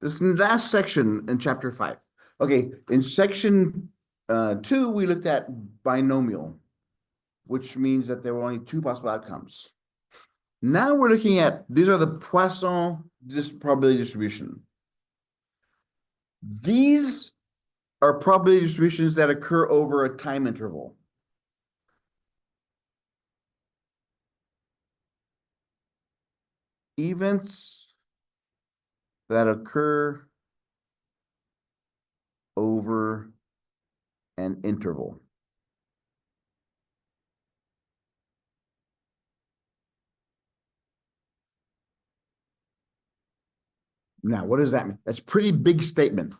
This is the last section in chapter 5. Okay, in section 2, we looked at binomial, which means that there were only two possible outcomes. Now we're looking at, these are the Poisson probability distribution. These are probability distributions that occur over a time interval. Events that occur over an interval. Now, what does that mean? That's a pretty big statement.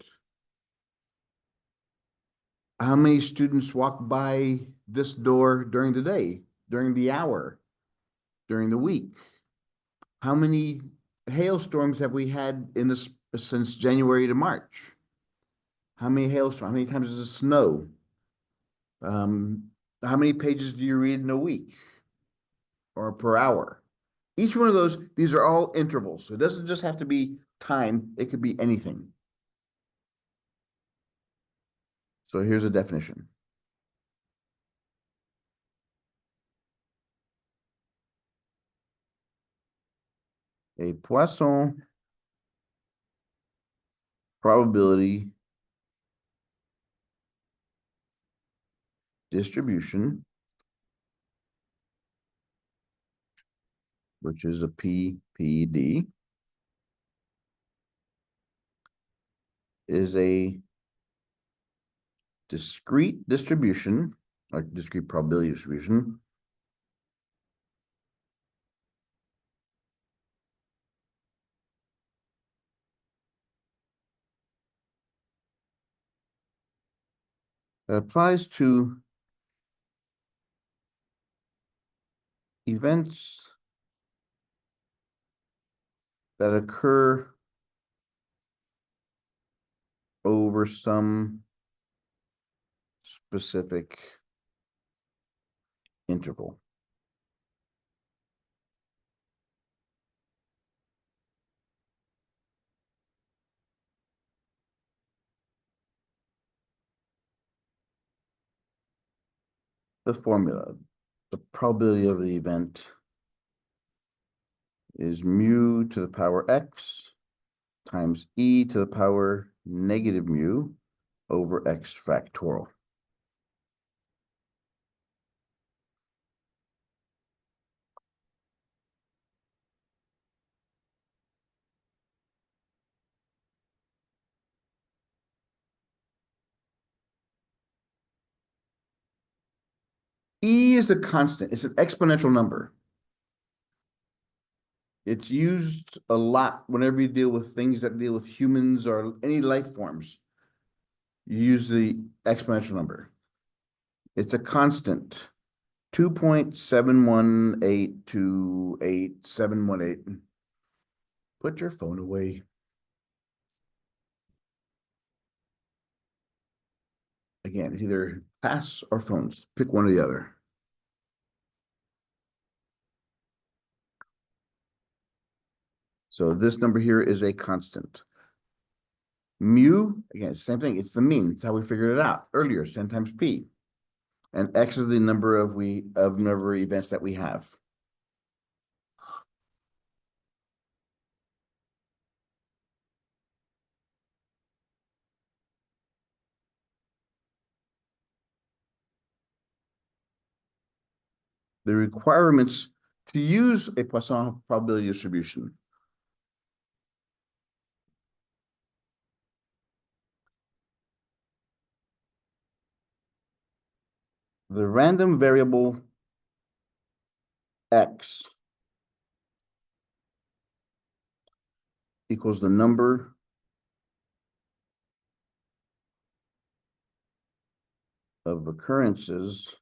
How many students walk by this door during the day, during the hour, during the week? How many hailstorms have we had in this since January to March? How many hailstorms? How many times does it snow? How many pages do you read in a week or per hour? Each one of those, these are all intervals. So it doesn't just have to be time, it could be anything. So here's a definition. A Poisson probability distribution, which is a PPD, is a discrete distribution, like discrete probability distribution, that applies to events that occur over some specific interval. The formula, the probability of the event is mu to the power x times e to the power negative mu over x factorial. E is a constant. It's an exponential number. It's used a lot whenever you deal with things that deal with humans or any life forms. You use the exponential number. It's a constant, 2.718288718. Put your phone away. Again, it's either pass or phones. Pick one or the other. So this number here is a constant. Mu, again, same thing. It's the mean. It's how we figured it out earlier, 10 times P. And X is the number of number of events that we have. The requirements to use a Poisson probability distribution. The random variable X equals the number of occurrences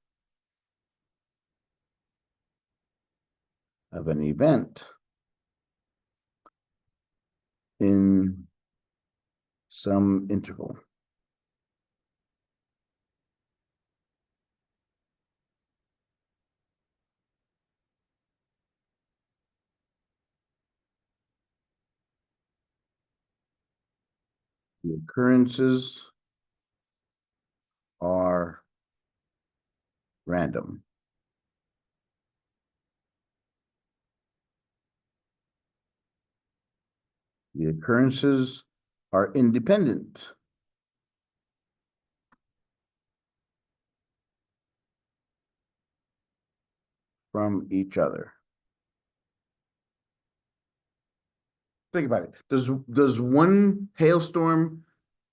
of an event in some interval. The occurrences are random. The occurrences are independent from each other. Think about it. Does one hailstorm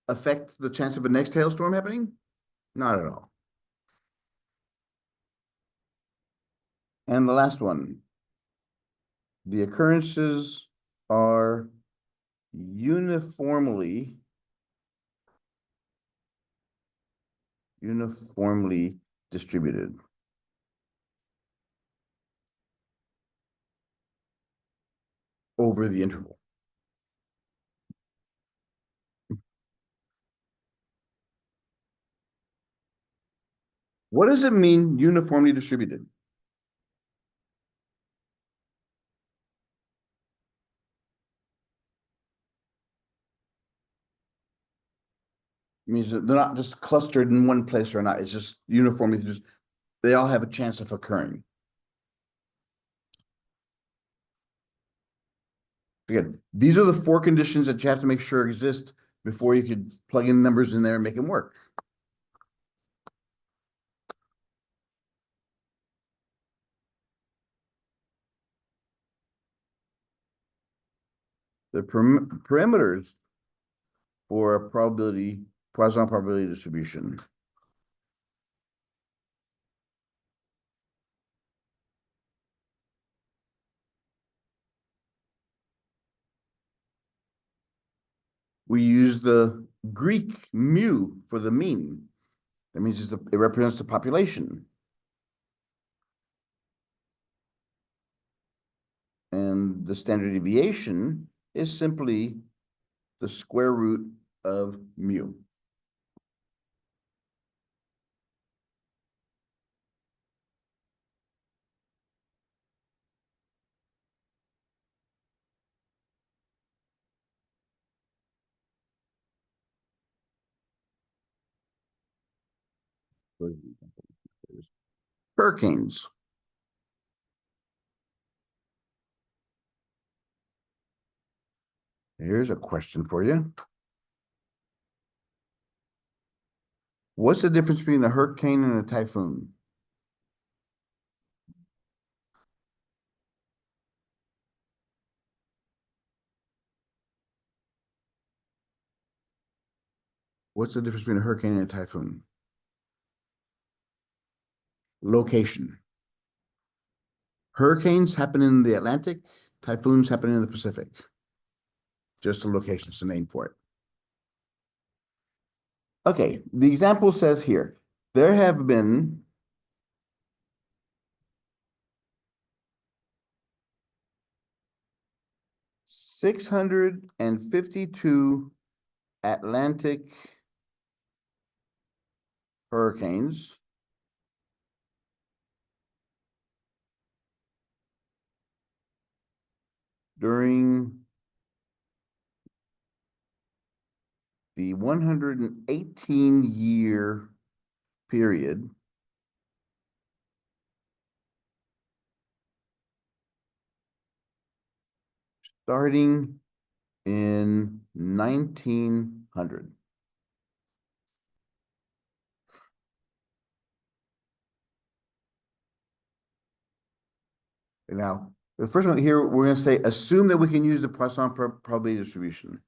affect the chance of a next hailstorm happening? Not at all. And the last one. The occurrences are uniformly distributed. Over the interval. What does it mean uniformly distributed? It means that they're not just clustered in one place or not. It's just uniformly, they all have a chance of occurring. Again, these are the four conditions that you have to make sure exist before you could plug in numbers in there and make them work. The parameters for a Poisson probability distribution. We use the Greek mu for the mean. That means it represents the population. And the standard deviation is simply the square root of mu. Hurricanes. Here's a question for you. What's the difference between a hurricane and a typhoon? What's the difference between a hurricane and a typhoon? Location. Hurricanes happen in the Atlantic, typhoons happen in the Pacific. Just the location, it's the name for it. Okay, the example says here, there have been 652 Atlantic hurricanes during the 118-year period starting in 1900. Now, the first one here, we're going to say, assume that we can use the Poisson probability distribution.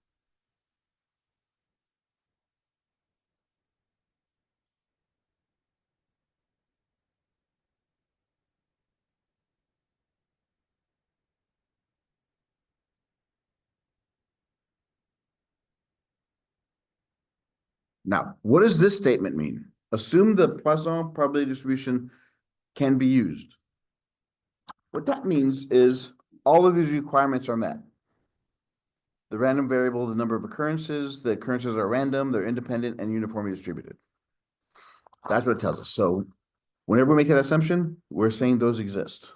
Now, what does this statement mean? Assume the Poisson probability distribution can be used. What that means is all of these requirements are met. The random variable, the number of occurrences, the occurrences are random, they're independent, and uniformly distributed. That's what it tells us. So whenever we make that assumption, we're saying those exist.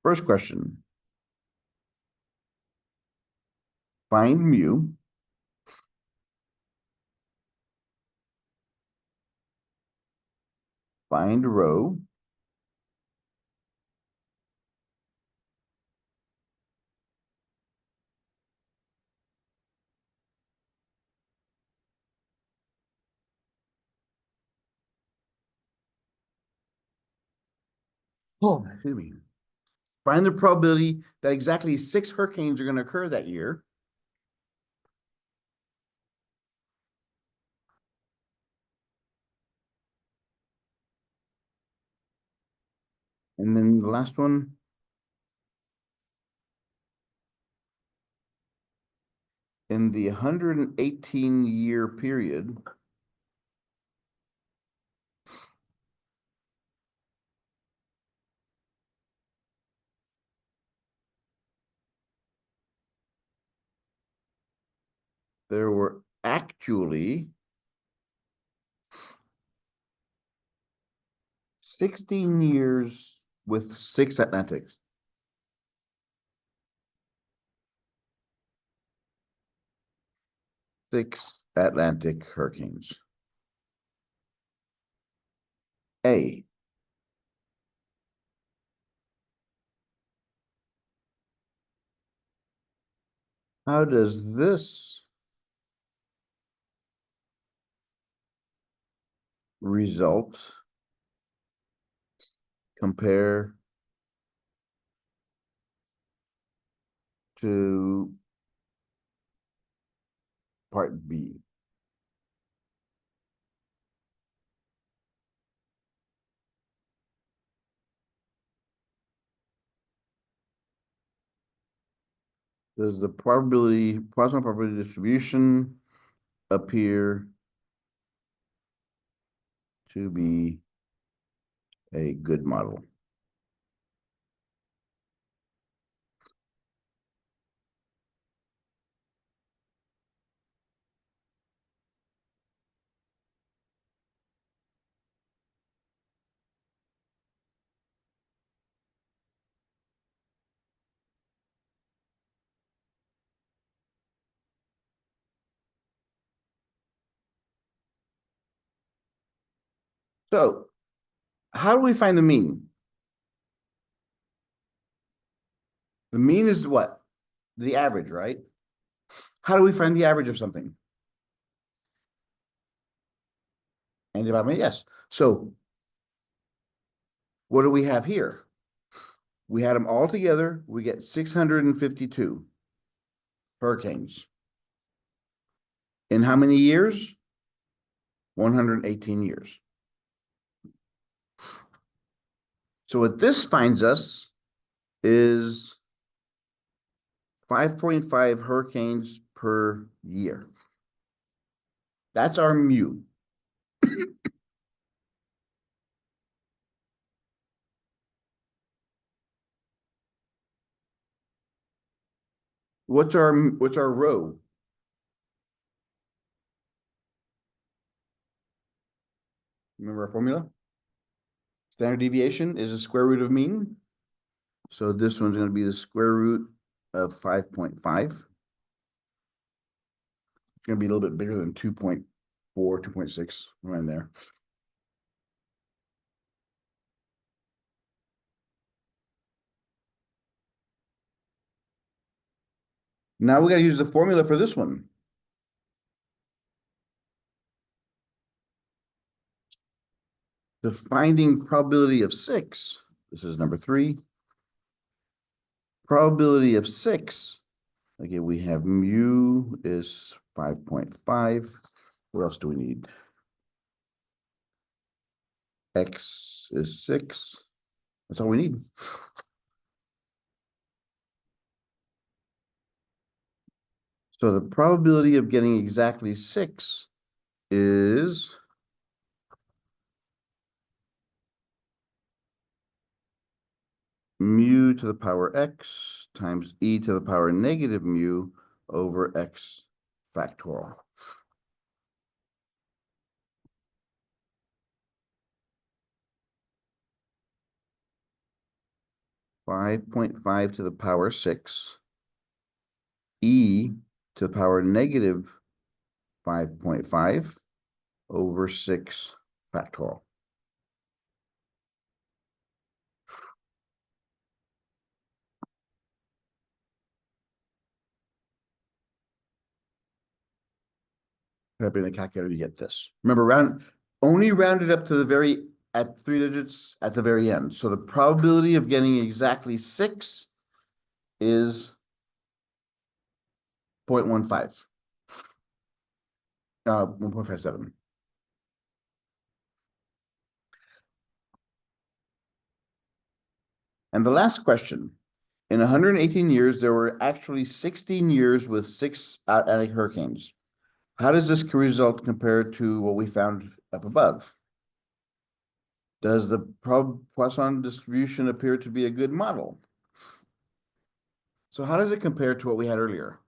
First question. Find mu. Find rho. Oh, excuse me. Find the probability that exactly 6 hurricanes are going to occur that year. And then the last one, in the 118-year period, there were actually 16 years with 6 Atlantics. Six Atlantic hurricanes. A. How does this result compare to part B? Does the Poisson probability distribution appear to be a good model? So, how do we find the mean? The mean is what? The average, right? How do we find the average of something? And divide by yes. So, what do we have here? We had them all together. We get 652 hurricanes. In how many years? 118 years. So what this finds us is 5.5 hurricanes per year. That's our mu. What's our rho? Remember our formula? Standard deviation is the square root of mean. So this one's going to be the square root of 5.5. It's going to be a little bit bigger than 2.4, 2.6, around there. Now we got to use the formula for this one. The finding probability of 6, this is number 3. Probability of 6, again, we have mu is 5.5. What else do we need? X is 6. That's all we need. So the probability of getting exactly 6 is mu to the power x times e to the power negative mu over x factorial. .5 to the power 6 e to the power negative 5.5 over 6 factorial. Type in a calculator to get this. Remember, only round it up to the very, at 3 digits at the very end. So the probability of getting exactly 6 is 0.15. 1.57. And the last question. In 118 years, there were actually 16 years with 6 Atlantic hurricanes. How does this result compare to what we found up above? Does the Poisson distribution appear to be a good model? So how does it compare to what we had earlier?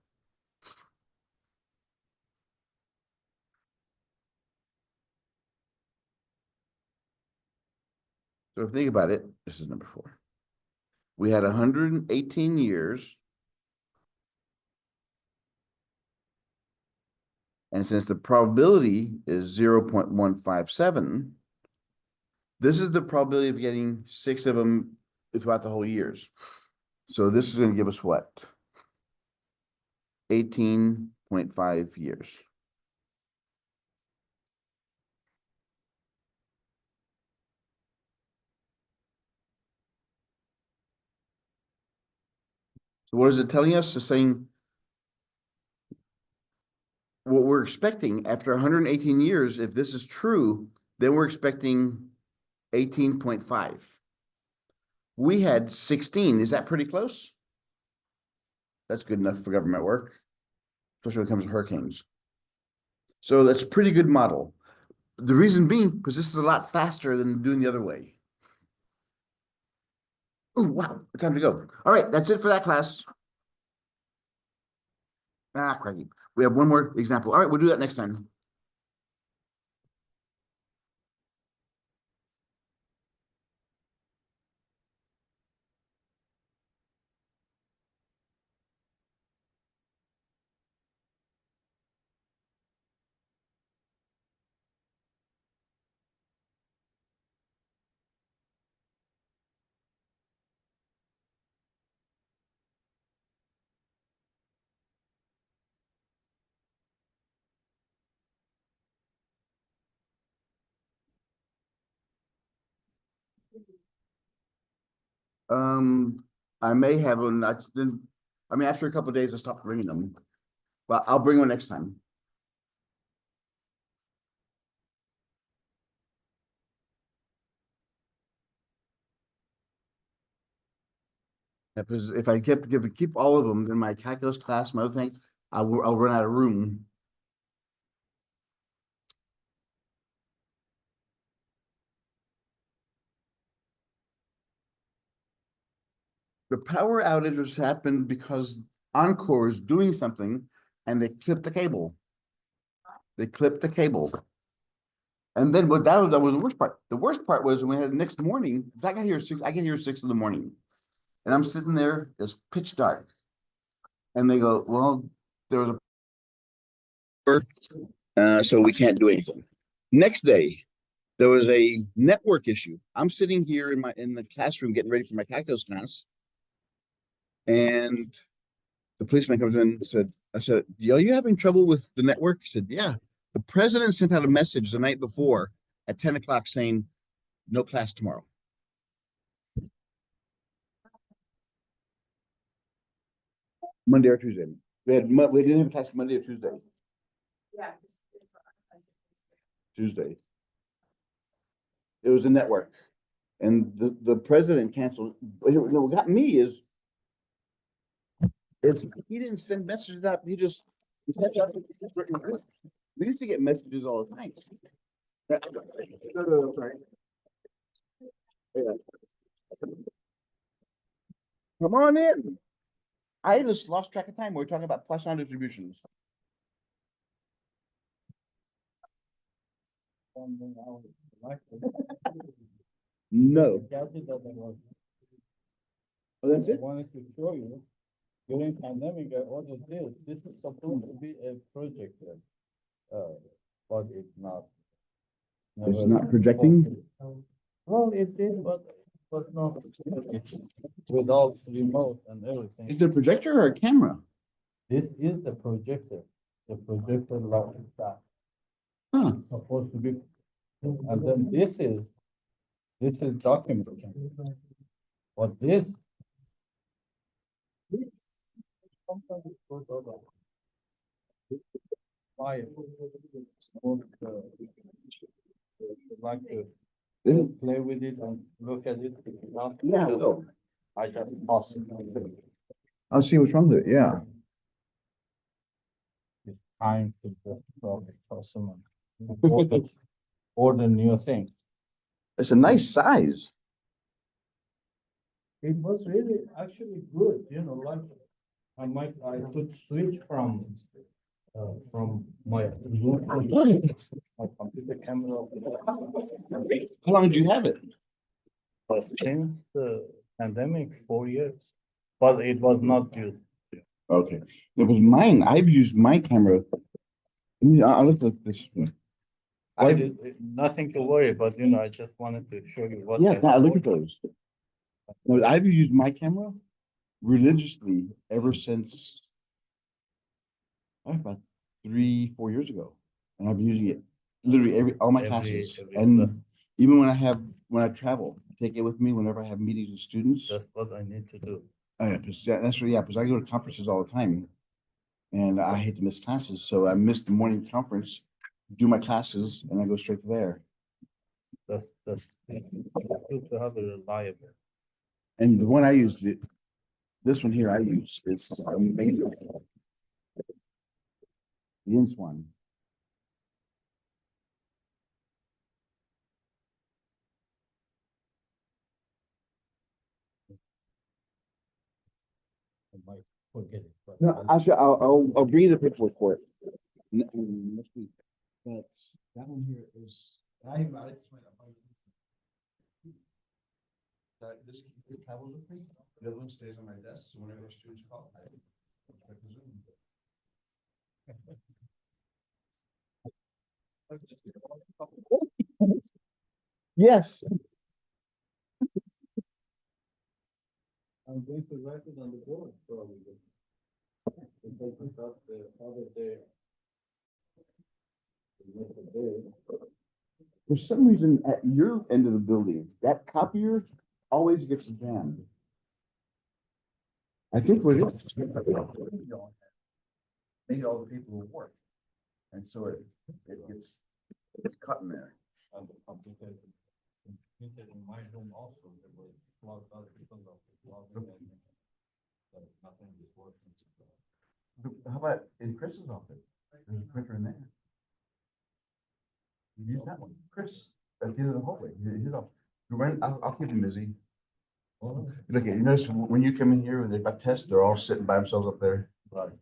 So think about it, this is number 4. We had 118 years. And since the probability is 0.157, this is the probability of getting 6 of them throughout the whole years. So this is going to give us what? 18.5 years. So what is it telling us? It's saying what we're expecting after 118 years, if this is true, then we're expecting 18.5. We had 16. Is that pretty close? That's good enough for government work, especially when it comes to hurricanes. So that's a pretty good model. The reason being, because this is a lot faster than doing the other way. Oh, wow, time to go. All right, that's it for that class. Ah, crikey. We have one more example. All right, we'll do that next time. Um, I may have one. I mean, after a couple of days, I stopped bringing them, but I'll bring one next time. Because if I keep all of them, then my calculus class, my other things, I'll run out of room. The power outages happened because Encore is doing something, and they clipped the cable. They clipped the cable. And then that was the worst part. The worst part was when we had the next morning, I got here 6, I get here 6 in the morning. And I'm sitting there, it's pitch dark. And they go, well, there was so we can't do anything. Next day, there was a network issue. I'm sitting here in the classroom getting ready for my calculus class. And the policeman comes in and said, I said, are you having trouble with the network? He said, yeah. The president sent out a message the night before at 10 o'clock saying, no class tomorrow. Monday or Tuesday. We didn't have a class Monday or Tuesday. Yeah. Tuesday. It was a network. And the president canceled. What got me is he didn't send messages out. We used to get messages all the time. Come on in. I just lost track of time. We're talking about Poisson distributions. No. Oh, that's I it? wanted to show you During pandemic, I ordered this. This is supposed to be a projector, but it's not. It's Never not projecting? Well, it did, but not without remote and everything. Is it a projector or a camera? This is the projector. The projector like that. Huh. Supposed to be, and then this is documentation. But this sometimes goes over. Why? Most, like to play with it and look at it. Not Yeah, I just- will. I just toss it. I'll see what's wrong with it, yeah. It's time to just solve the customer. Order new things. It's a nice size. It was really actually good, like I could switch from my my computer camera. How long did you have it? But since the pandemic, 4 years, but it was not used. Okay, it was mine. I've used my camera. I'll look at this one. Nothing to worry, but I just wanted to show you what. Yeah, I look at those. No, I've used my camera religiously ever since about 3, 4 years ago. And I've been using it literally all my Every- classes. every And class. even when I travel, I take it with me whenever I have meetings with students. That's what I need to do. That's really, yeah, because I go to conferences all the time. And I hate to miss classes, so I miss the morning conference, do my classes, and I go straight to there. That's good to have a reliable. And the one I used, this one here I use is amazing. The ins one. I might forget it, but. No, actually, I'll bring you the paperwork for it. Next week. But that one here is, this travels with me. The other one stays on my desk, so whenever students call, I presume. Yes. I'm going to write it on the board probably. Because we got the other day. For some reason, at your end of the building, that copier always gets jammed. I think what it is. Maybe all the people will work. And so it's cut in there. And the computer in my room also, there was lots of people of logging in. So nothing is working. How about in Chris's office? There's a printer in there. You use that one, Chris, at the end of the hallway, his office. I'll keep him busy. Look, you notice when you come in here and they've got tests, they're all sitting by themselves up there. Right.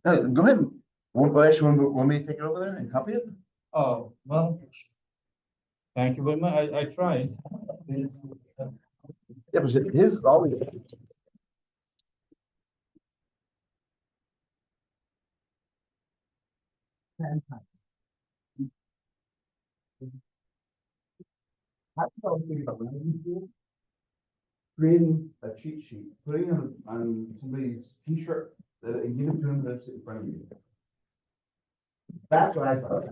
No, go ahead. Want me to take it over there and copy it? Oh, well. Thank you very much. I tried. Yeah, but his is always. Creating a cheat sheet, putting it on somebody's t-shirt, and giving it to them that's in front of you. That's what I thought.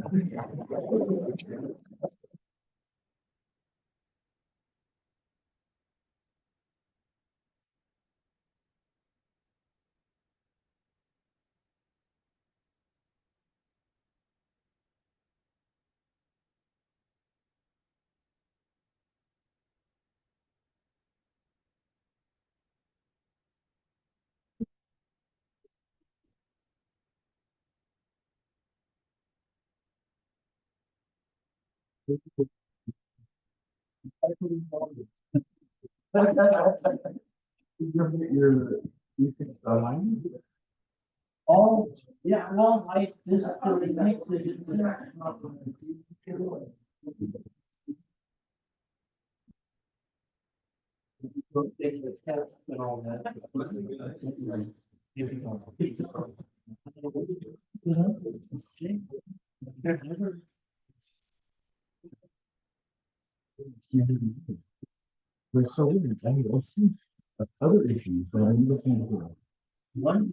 You think line? Oh, yeah, well, I just, it makes it. Look, take the test and all that. We're so weird, I mean, I've seen other issues, but I'm looking for. One.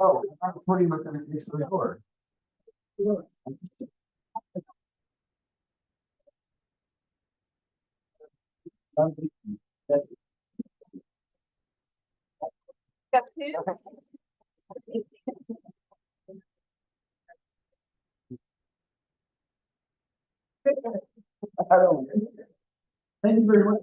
Oh, I'm pretty much gonna fix the door. Got two? I don't. Thank you very much.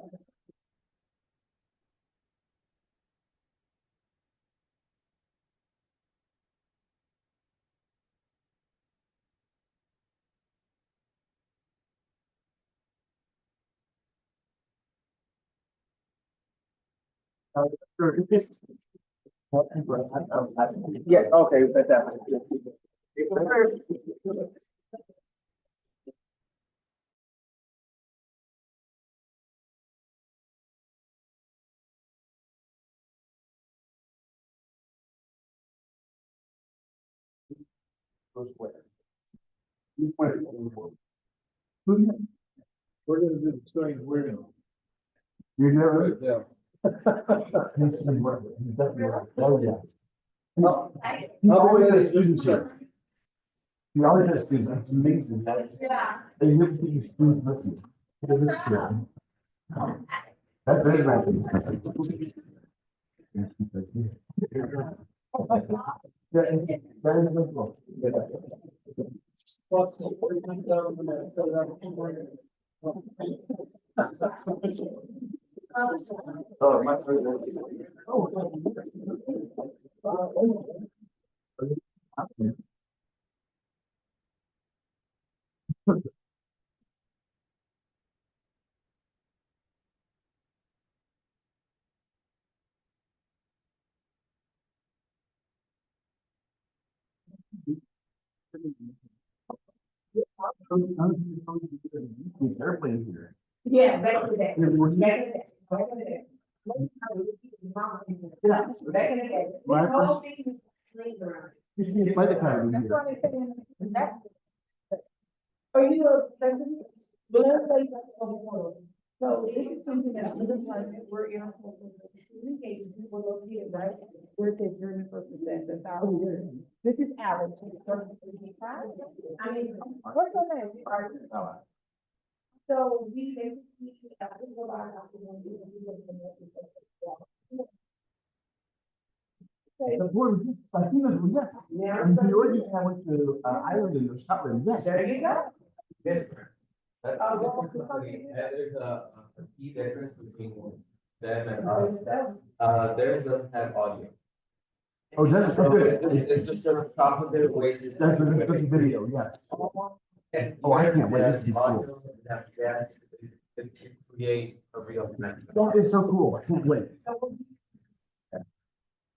Yes, okay, that's that. We're gonna do the strange weird. You never. Yeah. Oh, yeah. No. He always had students here. He always has students, it's amazing. Yeah. They never see students listen. That's very rapid. Yeah, and that is wonderful. Oh, my. Airplane here. Yeah, back to that. Yeah, we're- Back to that. Back to that. Yeah. Back in the day. Right. The whole thing is laid around. You should be by the time. That's why they say that. Oh, you know, that's. But let's say that's the whole. So this is something that other times that we're in. Communicating, people located, right? Where it says during the first assessment, that's our. This is Alex. I mean, what's your name? So we basically, we go by our. The board, I think it was, yes. Yeah. And the origin I went to Ireland or Scotland, yes. There you go. Yes. That's Oh, the well, difference between, there's a key difference between them and theirs doesn't have audio. Oh, that's So good. it's just a top of their voice. That's a video, yeah. Oh, I can't wait. This is cool. To create a real connection. That is so cool. I can't wait.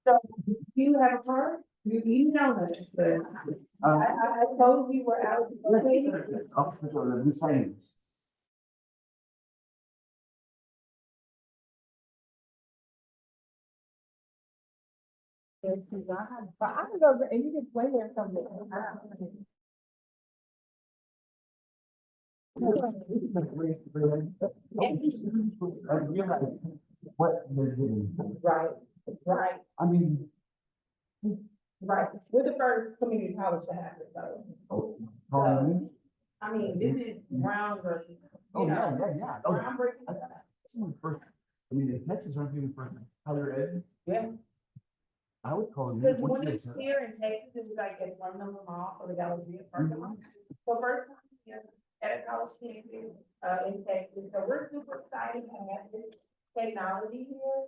So, do you have a car? You know that, but I told you we're out. Oh, so the new signings. But I can go, and you can play there someday. I realize what they're doing. Right, right, I mean, right. We're the first community college to have it, so. oh, I mean, this is groundbreaking. oh, yeah, yeah, yeah. Oh, yeah. Groundbreaking. This is the first, I mean, the Texas aren't even first, higher ed. Yeah. I would call it. Because when it's here in Texas, it was like at one number mall for the Galleria parking lot. So first time here at a college campus, in Texas, so we're super excited to have this technology here.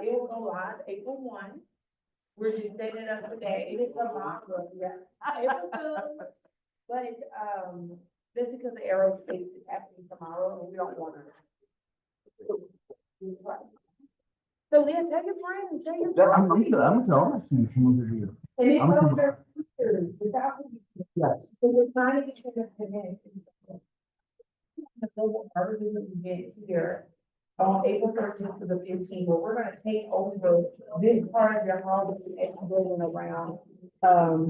It will go live April 1. We're just setting it up today, and it's a lot, yeah. It was good. But, that's because the aerospace is happening tomorrow, and we don't want to. So Leah, tell your friends, and tell your. I'm gonna tell students from over here. And then I'm put gonna- on their pictures, without. Yes. So we're trying to get you to connect. The global artisan event here on April 13th to the 15th, where we're gonna take over this part of your hall and building around,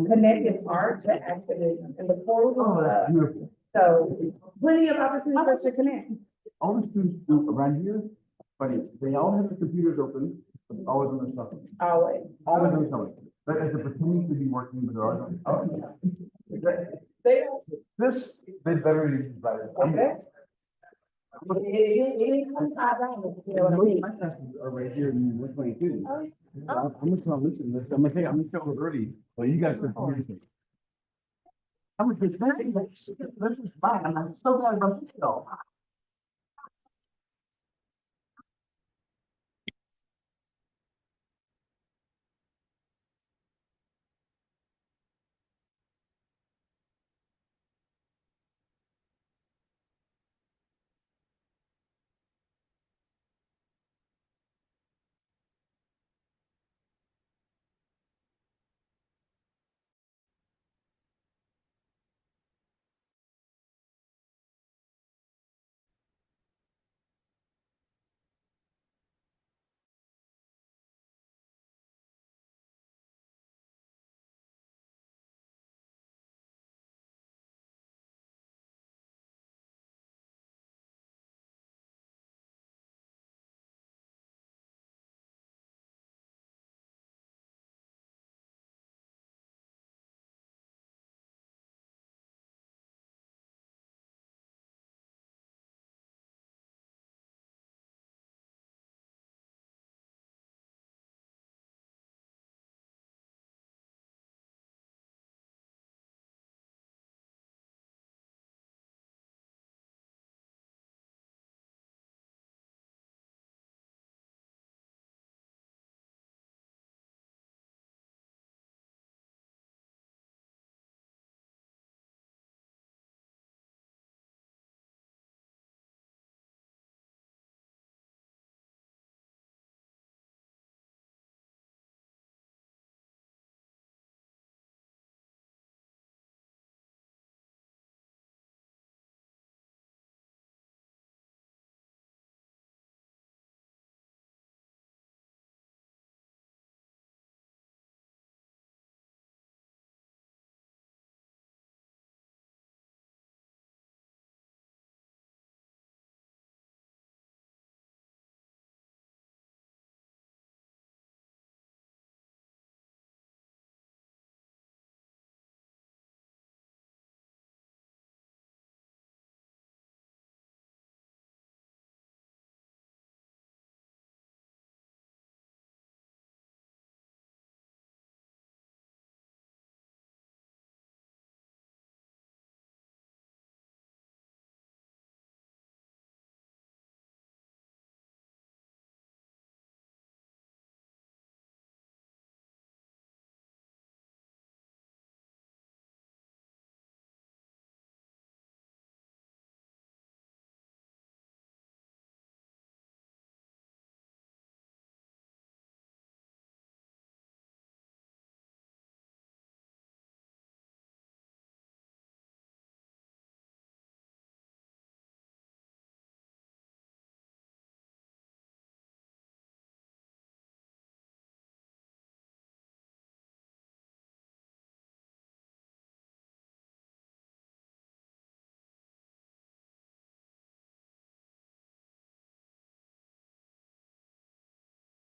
connected art to activism and the portal. Oh, that's beautiful. So plenty of opportunity for us to connect. All the students do around here, but they all have their computers open, but always on their cell phone. Always. Always on their cell phone. Like, they're pretending to be working, but they're always on. They, This, they better use, right? okay. It comes $5, you know what I mean? My classes are right here in 122. Oh, I'm gonna come listen to this. I'm gonna show it early, but you guys can communicate. I'm gonna get that. This is fine. I'm so glad about this though.